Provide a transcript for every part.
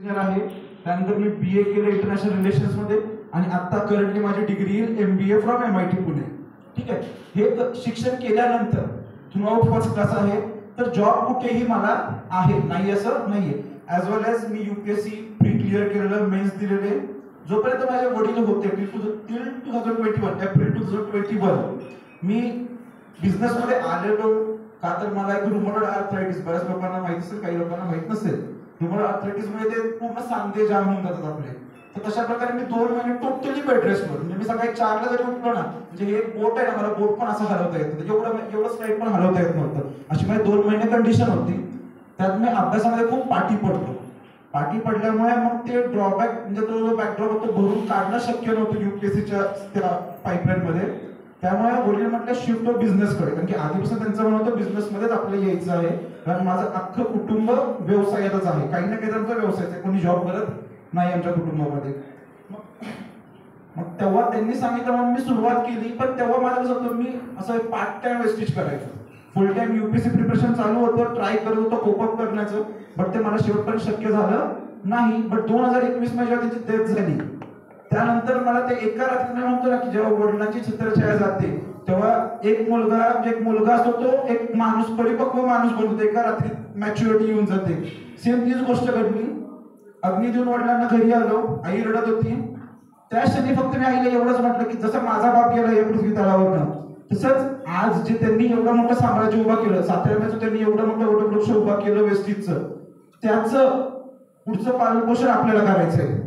आहे. त्यानंतर मी BA केलं इंटरनॅशनल रिलेशन्स मध्ये आणि आता करंटली माझी degree MBA from MIT Pune. ठीक आहे. हे शिक्षण केल्यानंतर थ्रू आउट फर्स्ट क्लास आहे, तर जॉब कुठेही मला आहे नाही असं नाहीये. ॲज वेल ॲज मी UPSC प्री क्लिअर केलेलं, मेन्स दिलेले. जोपर्यंत माझे वडील होते टिल 2021 एप्रिल 2021 मी बिझनेस मध्ये आलेलो का तर मला एक रुमॅटॉइड आर्थरायटिस, बऱ्याच लोकांना माहिती असेल, काही लोकांना माहित नसेल. रुमॅटॉइड आर्थरायटिस मध्ये ते पूर्ण सांधे जाम होऊन जातात आपले. तर तशा प्रकारे मी 2 महिने टोटली बेड रेस्टवर, म्हणजे मी सकाळी 4ला जरी उठलो ना, म्हणजे हे बोट आहे ना, मला बोट पण असं हलवता येत नव्हतं, एवढं स्लाइड पण हलवता येत नव्हतं. अशी माझी 2 महिने कंडिशन होती. त्यात मी अभ्यासामध्ये खूप पाठी पडलो. पाठी पडल्यामुळे मग ते ड्रॉबॅक, म्हणजे तो जो बॅकड्रॉप होतो भरून काढणं शक्य नव्हतं UPSCच्या त्या पाईपलाईन मध्ये. त्यामुळे वडील म्हटलं शिफ्ट टू बिझनेस कडे, कारण की आधीपासून त्यांचं म्हणणं होतं बिझनेस मध्येच आपल्याला यायचं आहे, कारण माझं अख्खं कुटुंब व्यवसायातच आहे, काही ना काही त्यांचा व्यवसाय आहे, कोणी जॉब करत नाही आमच्या कुटुंबामध्ये. मग तेव्हा त्यांनी सांगितलं, मग मी सुरुवात केली. पण तेव्हा मला कसं होतं, मी असं पार्ट टाइम वेस्टेज करायचं, फुल टाइम UPSC प्रिपरेशन चालू होतं, ट्राय करत होतो कोपअप करण्याचं, बट ते मला शेवटपर्यंत शक्य झालं नाही. बट 2021 मध्ये जेव्हा त्याची डेथ झाली, त्यानंतर मला ते एका रात्री म्हणतो ना की जेव्हा वडिलांची छत्रछाया जाते तेव्हा एक मुलगा असतो, तो एक माणूस, परिपक्व माणूस बनतो, एका रात्रीत मॅच्युरिटी येऊन जाते. सेम तीच गोष्ट घडली. अग्नी देऊन वडिलांना घरी आलो, आई रडत होती. त्या क्षणी फक्त मी आईला एवढंच म्हटलं की जसं माझा बाप गेला या पृथ्वी तलावरनं, तसंच आज जे त्यांनी एवढं मोठं साम्राज्य उभा केलं, साताऱ्याचं त्यांनी एवढं मोठं वटवृक्ष उभा केलं वेस्टीजचं, त्याचं पुढचं पालनपोषण आपल्याला करायचंय.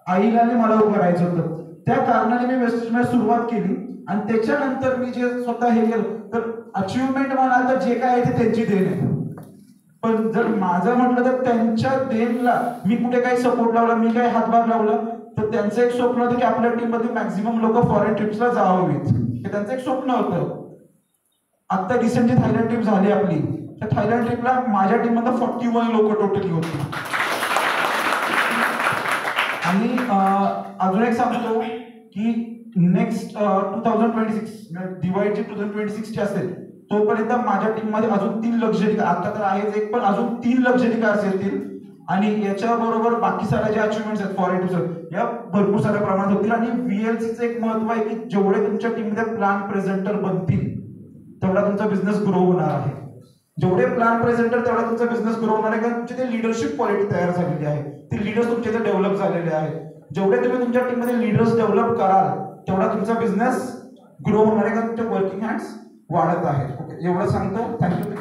आईला मला उभं राहायचं होतं. त्या कारणाने मी वेस्टेजमध्ये सुरुवात केली आणि त्याच्यानंतर मी जे स्वतः हे केलं, तर अचिव्हमेंट म्हणाल तर जे काय आहे ते त्यांची देण आहे. पण जर माझं म्हटलं तर त्यांच्या देणला मी कुठे काही सपोर्ट लावला, मी काही हातभार लावला, तर त्यांचं एक स्वप्न होतं की आपल्या टीम मध्ये मॅक्झिमम लोक फॉरेन ट्रिप्सला जावावीत, हे त्यांचं एक स्वप्न होतं. आता रिसेंटली थायलंड ट्रिप झाली आपली, त्या थायलंड ट्रिपला माझ्या टीम मध्ये 41 लोक टोटली होती. आणि अजून एक सांगतो की नेक्स्ट 2026 दिवाळीची 2026 ची असेल, तोपर्यंत माझ्या टीम मध्ये अजून 3 लक्झरी, आता तर आहेच एक, पण अजून 3 लक्झरी कार्स येतील. आणि याच्याबरोबर बाकी साऱ्या ज्या अचिव्हमेंट्स आहेत फॉरेन ट्रिप्स या भरपूर साऱ्या प्रमाणात होतील. आणि VLCचं एक महत्व आहे की जेवढे तुमच्या टीममध्ये प्लान प्रेझेंटर बनतील तेवढा तुमचा बिझनेस ग्रो होणार आहे. जेवढे प्लान प्रेझेंटर तेवढा तुमचा बिझनेस ग्रो होणार आहे, कारण तुमची ते लिडरशिप क्वालिटी तयार झालेली आहे, ते लीडर्स तुमचे इथे डेव्हलप झालेले आहेत. जेवढे तुम्ही तुमच्या टीममध्ये लीडर्स डेव्हलप कराल तेवढा तुमचा बिझनेस ग्रो होणार आहे, कारण तुमचे वर्किंग हँड्स वाढत आहेत. ओके, एवढं सांगतो. थँक्यू.